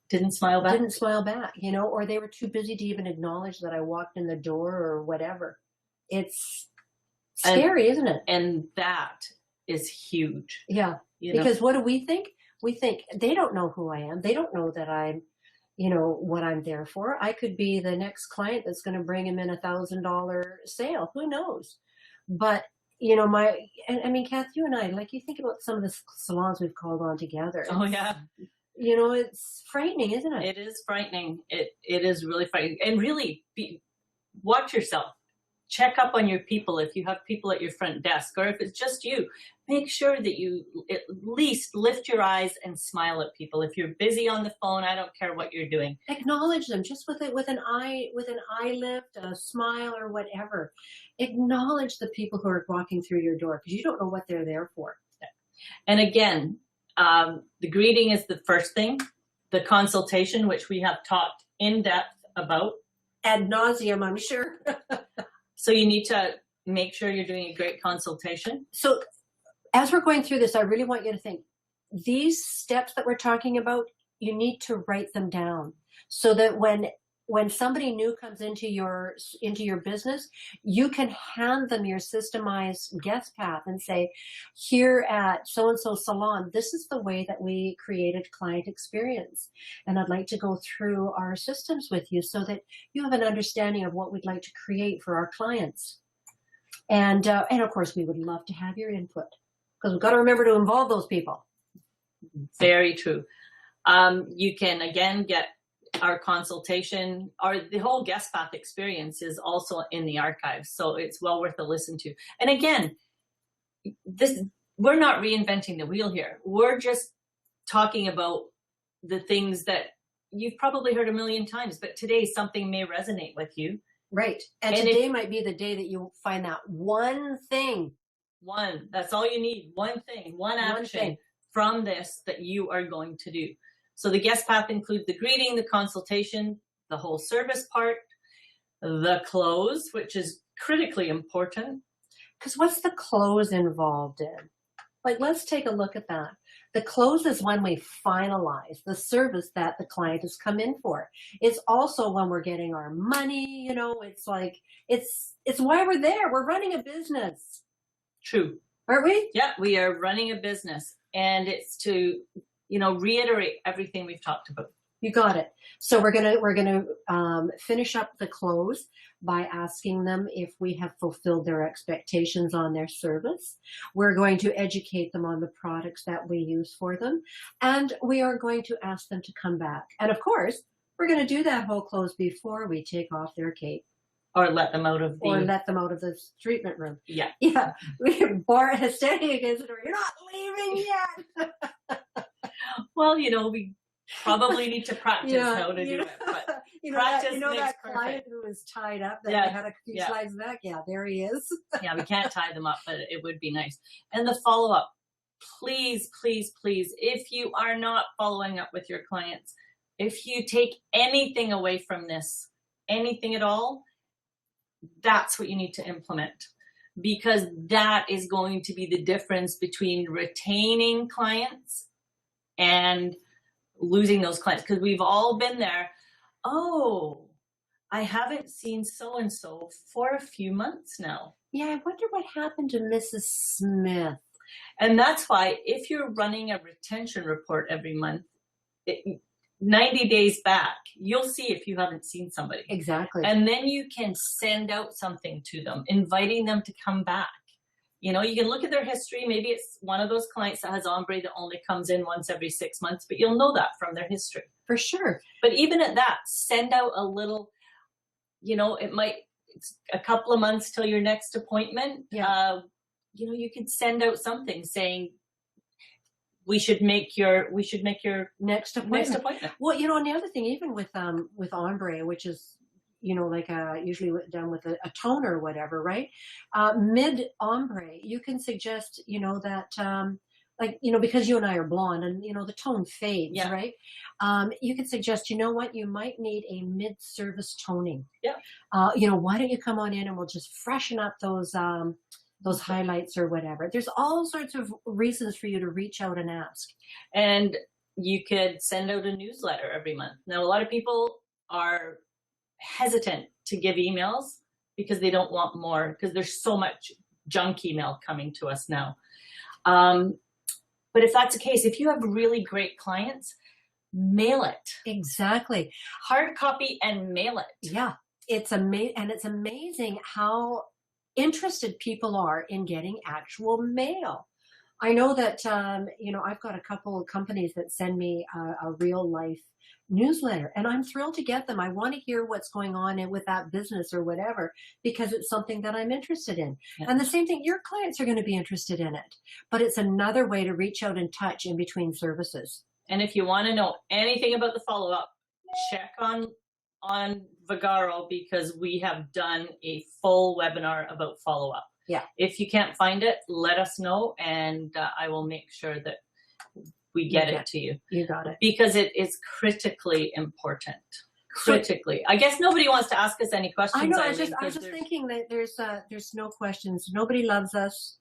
didn't smile back, you know, or they were too busy to even acknowledge that I walked in the door or whatever. It's scary, isn't it? And that is huge. Yeah. Because what do we think? We think they don't know who I am. They don't know that I'm, you know, what I'm there for. I could be the next client that's going to bring him in $1,000 sale. Who knows? But, you know, I mean, Kath, you and I, like, you think about some of the salons we've called on together. Oh, yeah. You know, it's frightening, isn't it? It is frightening. It is really frightening. And really, watch yourself. Check up on your people if you have people at your front desk, or if it's just you, make sure that you at least lift your eyes and smile at people. If you're busy on the phone, I don't care what you're doing. Acknowledge them just with an eye lift, a smile, or whatever. Acknowledge the people who are walking through your door, because you don't know what they're there for. And again, the greeting is the first thing. The consultation, which we have talked in depth about. Ad nauseum, I'm sure. So you need to make sure you're doing a great consultation. So as we're going through this, I really want you to think, these steps that we're talking about, you need to write them down so that when somebody new comes into your business, you can hand them your systemized guest path and say, here at so-and-so salon, this is the way that we created client experience. And I'd like to go through our systems with you so that you have an understanding of what we'd like to create for our clients. And of course, we would love to have your input, because we've got to remember to involve those people. Very true. You can, again, get our consultation, or the whole guest path experience is also in the archives. So it's well worth a listen to. And again, we're not reinventing the wheel here. We're just talking about the things that you've probably heard a million times, but today something may resonate with you. Right. And today might be the day that you find that one thing. That's all you need. One thing, one action from this that you are going to do. So the guest path includes the greeting, the consultation, the whole service part, the close, which is critically important. Because what's the close involved in? Like, let's take a look at that. The close is when we finalize the service that the client has come in for. It's also when we're getting our money, you know, it's like, it's why we're there. We're running a business. True. Aren't we? Yeah, we are running a business, and it's to, you know, reiterate everything we've talked about. You got it. So we're gonna finish up the close by asking them if we have fulfilled their expectations on their service. We're going to educate them on the products that we use for them, and we are going to ask them to come back. And of course, we're going to do that whole close before we take off their cape. Or let them out of the treatment room. Yeah. Yeah. Bart is standing against the door. You're not leaving yet. Well, we probably need to practice how to do it. But practice makes that perfect. client who was tied up that had a few slides back? Yeah, there he is. Yeah, we can't tie them up, but it would be nice. And the follow-up, please, please, please, if you are not following up with your clients, if you take anything away from this, anything at all, that's what you need to implement, because that is going to be the difference between retaining clients and losing those clients. Because we've all been there. Oh, I haven't seen so-and-so for a few months now. Yeah, I wonder what happened to Mrs. Smith. And that's why if you're running a retention report every month, 90 days back, you'll see if you haven't seen somebody. Exactly. And then you can send out something to them, inviting them to come back. You can look at their history. Maybe it's one of those clients that has ombre that only comes in once every 6 months, but you'll know that from their history. For sure. But even at that, send out a little, it's a couple of months till your next appointment. Yeah. You could send out something saying, we should make your next appointment. Well, and the other thing, even with ombre, which is, like usually done with a toner or whatever, right? Mid ombre, you can suggest, that, because you and I are blonde and, the tone fades, right? You can suggest, what, you might need a mid-service toning. Yeah. Why don't you come on in and we'll just freshen up those highlights or whatever. There's all sorts of reasons for you to reach out and ask. And you could send out a newsletter every month. Now, a lot of people are hesitant to give emails because they don't want more, because there's so much junk email coming to us now. But if that's the case, if you have really great clients, mail it. Exactly. Hard copy and mail it. Yeah. It's amazing how interested people are in getting actual mail. I know that, I've got a couple of companies that send me a real life newsletter, and I'm thrilled to get them. I want to hear what's going on with that business or whatever, because it's something that I'm interested in. Yeah. And the same thing, your clients are going to be interested in it, but it's another way to reach out and touch in between services. And if you want to know anything about the follow-up, check on Vagaro, because we have done a full webinar about follow-up. Yeah. If you can't find it, let us know, and I will make sure that we get it to you. You got it. Because it is critically important. Critically. I guess nobody wants to ask us any questions. I know. I was just thinking that there's no questions. Nobody loves us.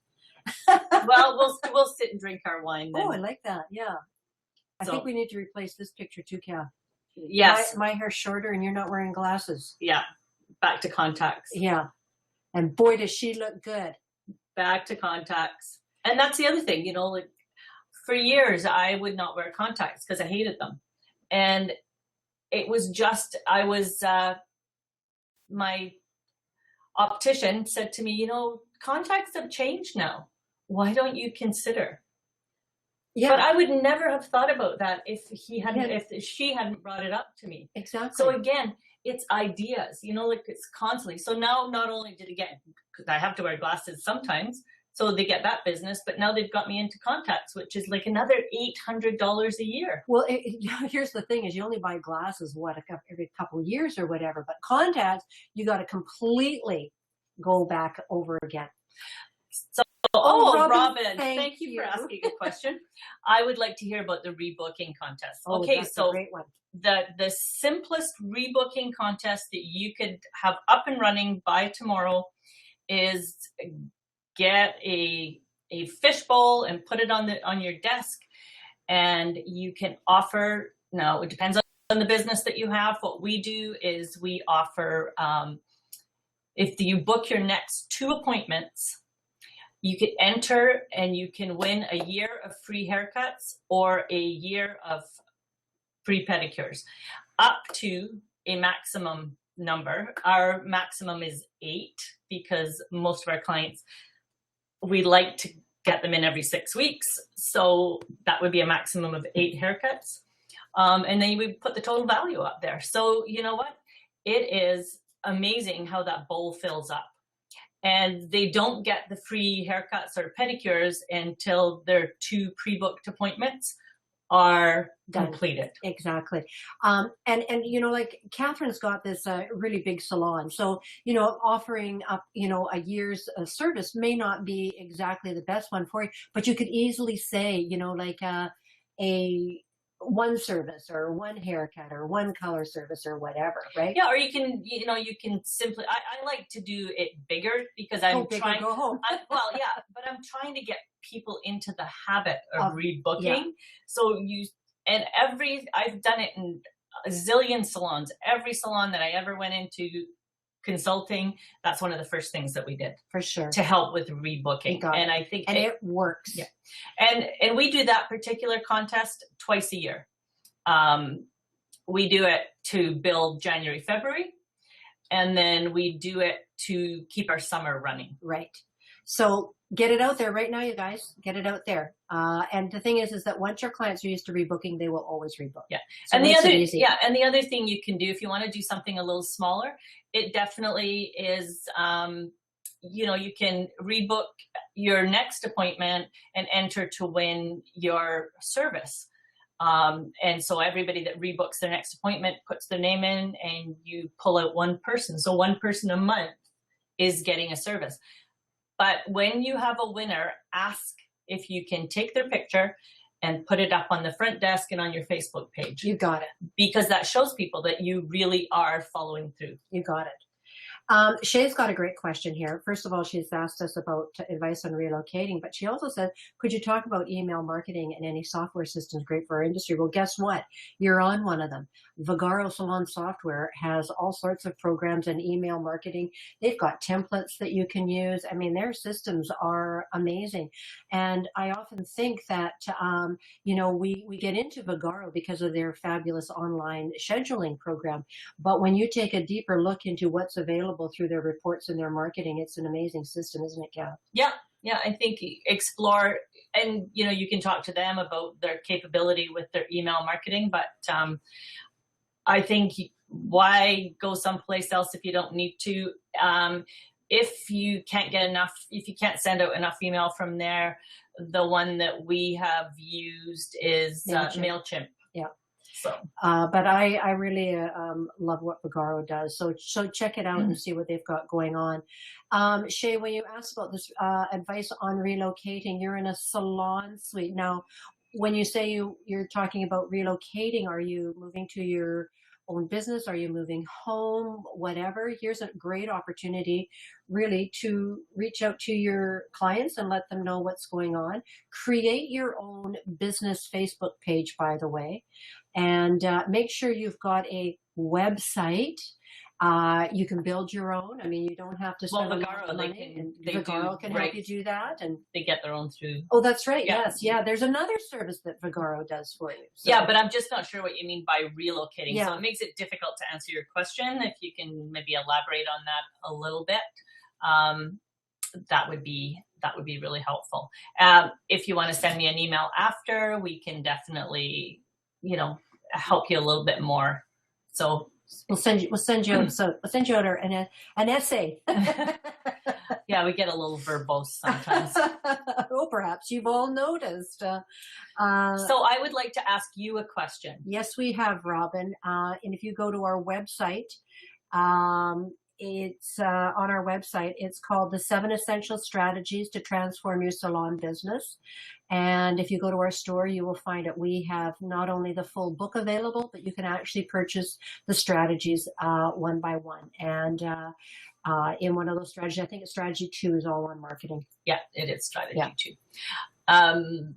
Well, we'll sit and drink our wine then. Oh, I like that. Yeah. I think we need to replace this picture too, Cal. Yes. My hair's shorter and you're not wearing glasses. Yeah. Back to contacts. Yeah. And boy, does she look good. Back to contacts. And that's the other thing, for years, I would not wear contacts because I hated them. And it was just, my optician said to me, contacts have changed now. Why don't you consider? Yeah. But I would never have thought about that if she hadn't brought it up to me. Exactly. So again, it's ideas, it's constantly. So now not only did it get, because I have to wear glasses sometimes, so they get that business, but now they've got me into contacts, which is like another $800 a year. Well, here's the thing is you only buy glasses, every couple of years or whatever, but contacts, you got to completely go back over again. So, Robin, thank you for asking a question. I would like to hear about the rebooking contest. Okay, that's so a great one. The simplest rebooking contest that you could have up and running by tomorrow is get a fishbowl and put it on your desk, and you can offer. Now it depends on the business that you have. What we do is we offer, if you book your next 2 appointments, you can enter and you can win a year of free haircuts or a year of free pedicures, up to a maximum number. Our maximum is 8 because most of our clients, we like to get them in every 6 weeks. So that would be a maximum of 8 haircuts. And then we put the total value up there. So you know what? It is amazing how that bowl fills up. And they don't get the free haircuts or pedicures until their 2 pre-booked appointments are completed. Exactly. And you know, like Catherine's got this really big salon. So, you know, offering up, you know, a year's service may not be exactly the best one for you, but you could easily say, you know, like a one service or one haircut or one color service or whatever, right? Yeah, or you can, you know, you can simply, I like to do it bigger because I'm trying, go home. well, yeah, but I'm trying to get people into the habit of rebooking. Yeah. So I've done it in a zillion salons. Every salon that I ever went into consulting, that's one of the first things that we did. For sure. To help with rebooking. And I think it works. Yeah. And we do that particular contest twice a year. We do it to build January, February, and then we do it to keep our summer running. Right. So get it out there right now, you guys. Get it out there. And the thing is that once your clients are used to rebooking, they will always rebook. Yeah. So and the other thing you can do if you want to do something a little smaller, it definitely is, you know, you can rebook your next appointment and enter to win your service. And so everybody that rebooks their next appointment puts their name in and you pull out one person. So one person a month is getting a service. But when you have a winner, ask if you can take their picture and put it up on the front desk and on your Facebook page. You got it. Because that shows people that you really are following through. You got it. Shay's got a great question here. First of all, she's asked us about advice on relocating, but she also said, could you talk about email marketing and any software systems great for our industry? Well, guess what? You're on one of them. Vagaro Salon software has all sorts of programs and email marketing. They've got templates that you can use. I mean, their systems are amazing. And I often think that, you know, we get into Vagaro because of their fabulous online scheduling program. But when you take a deeper look into what's available through their reports and their marketing, it's an amazing system, isn't it, Kat? Yeah. Yeah, I think explore, and you know, you can talk to them about their capability with their email marketing, but I think why go someplace else if you don't need to? If you can't get enough, if you can't send out enough email from there, the one that we have used is MailChimp. Yeah. So, but I really love what Vagaro does. So check it out and see what they've got going on. Shay, when you asked about this advice on relocating, you're in a salon suite. Now, when you say you're talking about relocating, are you moving to your own business? Are you moving home? Whatever. Here's a great opportunity really to reach out to your clients and let them know what's going on. Create your own business Facebook page, by the way, and make sure you've got a website. You can build your own. I mean, you don't have to spend a lot of money. Vagaro can help you do that, and they get their own through. Oh, that's right. Yeah. Yes, yeah. There's another service that Vagaro does for you. So. Yeah, but I'm just not sure what you mean by relocating. Yeah. So it makes it difficult to answer your question. If you can maybe elaborate on that a little bit, that would be really helpful. If you want to send me an email after, we can definitely, you know, help you a little bit more. So. We'll send you out an essay. Yeah, we get a little verbose sometimes. Oh, perhaps you've all noticed. So I would like to ask you a question. Yes, we have, Robin. And if you go to our website, it's on our website. It's called The 7 Essential Strategies to Transform Your Salon Business. And if you go to our store, you will find that we have not only the full book available, but you can actually purchase the strategies one by one. And in one of those strategies, I think it's strategy 2 is all on marketing. Yeah, it is strategy 2.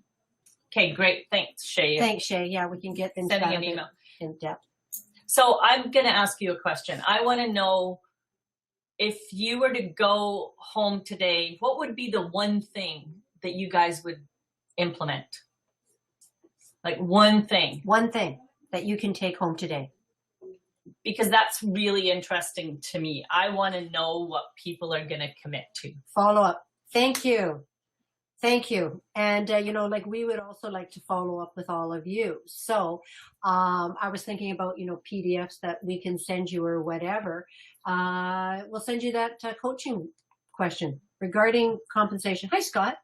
Okay, great. Thanks, Shay. Thanks, Shay. Yeah, we can get into sending an email in depth. So I'm going to ask you a question. I want to know, if you were to go home today, what would be the one thing that you guys would implement? Like one thing. One thing. that you can take home today? Because that's really interesting to me. I want to know what people are going to commit to. Follow up. Thank you. Thank you. And, like we would also like to follow up with all of you. So I was thinking about, PDFs that we can send you or whatever. We'll send you that coaching question regarding compensation. Hi, Scott.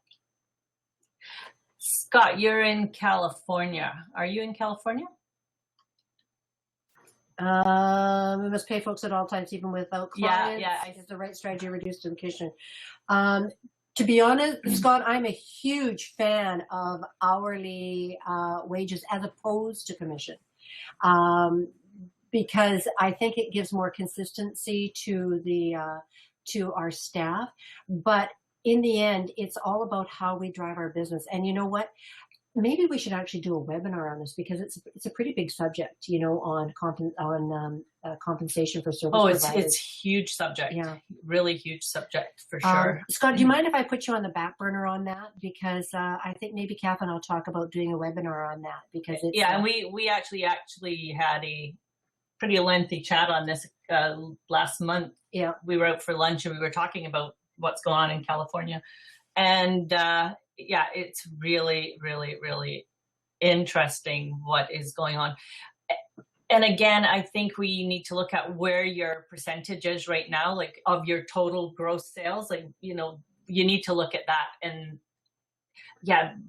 Scott, you're in California. Are you in California? We must pay folks at all times, even without clients. Yeah. It's the right strategy to reduce the commission. To be honest, Scott, I'm a huge fan of hourly wages as opposed to commission, because I think it gives more consistency to our staff. But in the end, it's all about how we drive our business. And you know what? Maybe we should actually do a webinar on this, because it's a pretty big subject, on compensation for service providers. It's huge subject. Yeah, really huge subject for sure. Scott, do you mind if I put you on the back burner on that? Because I think maybe Kath and I'll talk about doing a webinar on that, because it's and we actually had a pretty lengthy chat on this last month. Yeah, we were out for lunch and we were talking about what's going on in California, and it's really, really, really interesting what is going on. And again, I think we need to look at where your percentage is right now, like of your total gross sales. Like, you need to look at that. And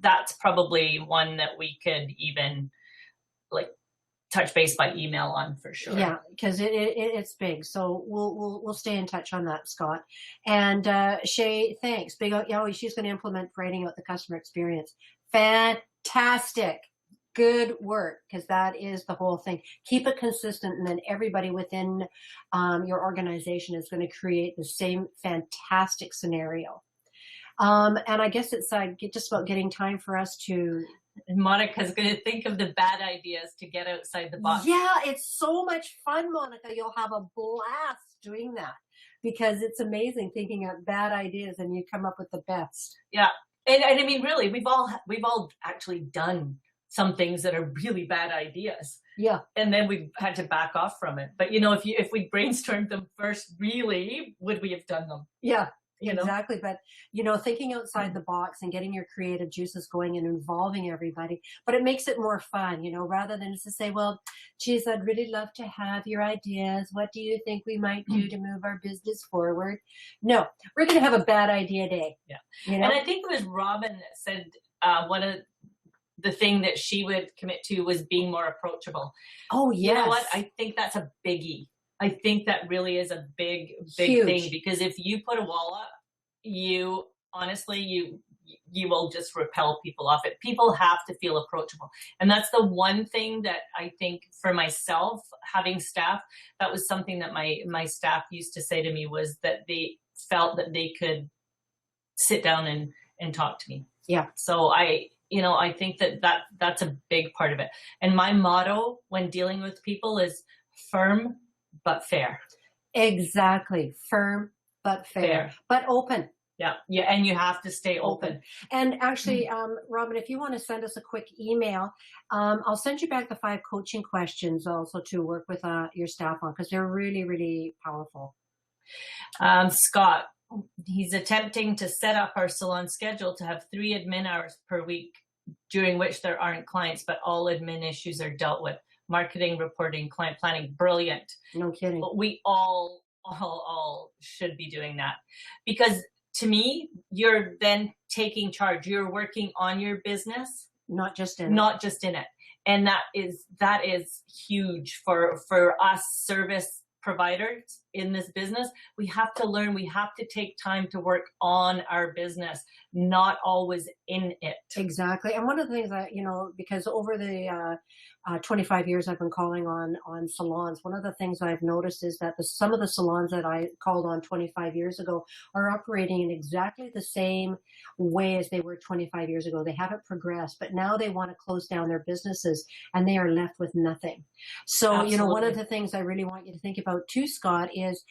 that's probably one that we could even like touch base by email on for sure. Yeah, because it's big. So we'll stay in touch on that, Scott. And Shay, thanks. She's going to implement writing out the customer experience. Fantastic. Good work, because that is the whole thing. Keep it consistent, and then everybody within your organization is going to create the same fantastic scenario. And I guess it's just about getting time for us to... Monica's going to think of the bad ideas to get outside the box. Yeah, it's so much fun, Monica. You'll have a blast doing that, because it's amazing thinking of bad ideas and you come up with the best. Yeah. And I mean, really, we've all actually done some things that are really bad ideas. Yeah. And then we've had to back off from it. But, if we brainstormed them first, really, would we have done them? Yeah. Exactly. But, thinking outside the box and getting your creative juices going and involving everybody, but it makes it more fun, rather than just to say, well, geez, I'd really love to have your ideas. What do you think we might do to move our business forward? No, we're going to have a bad idea day. Yeah. And I think it was Robin that said one of the thing that she would commit to was being more approachable. Oh, yes. You know what? I think that's a biggie. I think that really is a big Huge thing, because if you put a wall up, you will just repel people off it. People have to feel approachable. And that's the one thing that I think for myself, having staff, that was something that my staff used to say to me, was that they felt that they could sit down and talk to me. Yeah. So I think that's a big part of it. And my motto when dealing with people is firm but fair. Exactly. Firm but fair. But open. Yeah. And you have to stay open. And actually, Robin, if you want to send us a quick email, I'll send you back the 5 coaching questions also to work with your staff on, because they're really, really powerful. Scott, he's attempting to set up our salon schedule to have 3 admin hours per week, during which there aren't clients, but all admin issues are dealt with. Marketing, reporting, client planning, brilliant. No kidding. But we all should be doing that, because to me, you're then taking charge. You're working on your business, not just in it. And that is huge for us service providers in this business. We have to learn. We have to take time to work on our business, not always in it. Exactly. And one of the things that, because over the 25 years I've been calling on salons, one of the things I've noticed is that some of the salons that I called on 25 years ago are operating in exactly the same way as they were 25 years ago. They haven't progressed, but now they want to close down their businesses and they are left with nothing. So, Absolutely. One of the things I really want you to think about too, Scott, is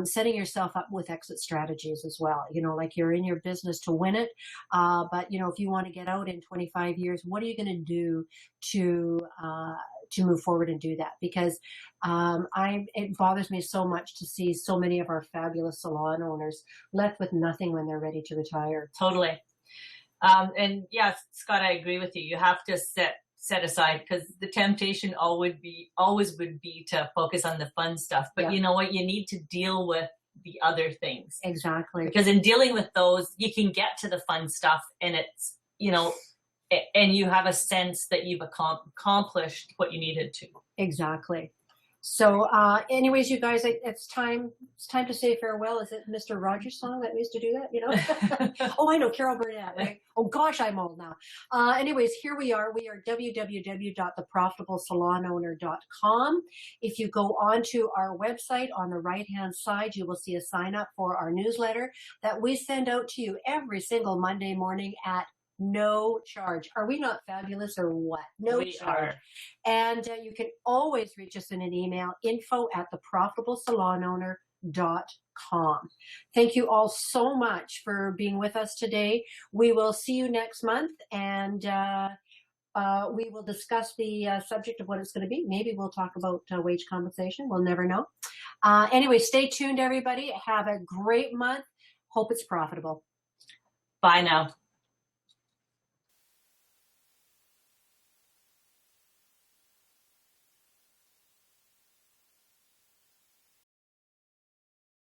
setting yourself up with exit strategies as well. Like you're in your business to win it. But, if you want to get out in 25 years, what are you going to do to move forward and do that? Because it bothers me so much to see so many of our fabulous salon owners left with nothing when they're ready to retire. Totally. And yeah, Scott, I agree with you. You have to set aside, because the temptation always would be to focus on the fun stuff. But you know what? You need to deal with the other things. Exactly. Because in dealing with those, you can get to the fun stuff, and it's, and you have a sense that you've accomplished what you needed to. Exactly. So anyways, you guys, it's time to say farewell. Is it Mr. Rogers' song that used to do that? Oh, I know, Carol Burnett, right? Oh gosh, I'm old now. Anyways, here we are www.theprofitablesalonowner.com. If you go onto our website, on the right hand side, you will see a sign up for our newsletter that we send out to you every single Monday morning at no charge. Are we not fabulous or what? No we charge. Are. And you can always reach us in an email, info@theprofitablesalonowner.com. Thank you all so much for being with us today. We will see you next month, and we will discuss the subject of what it's going to be. Maybe we'll talk about wage compensation. We'll never know. Anyway, stay tuned, everybody. Have a great month. Hope it's profitable. Bye now.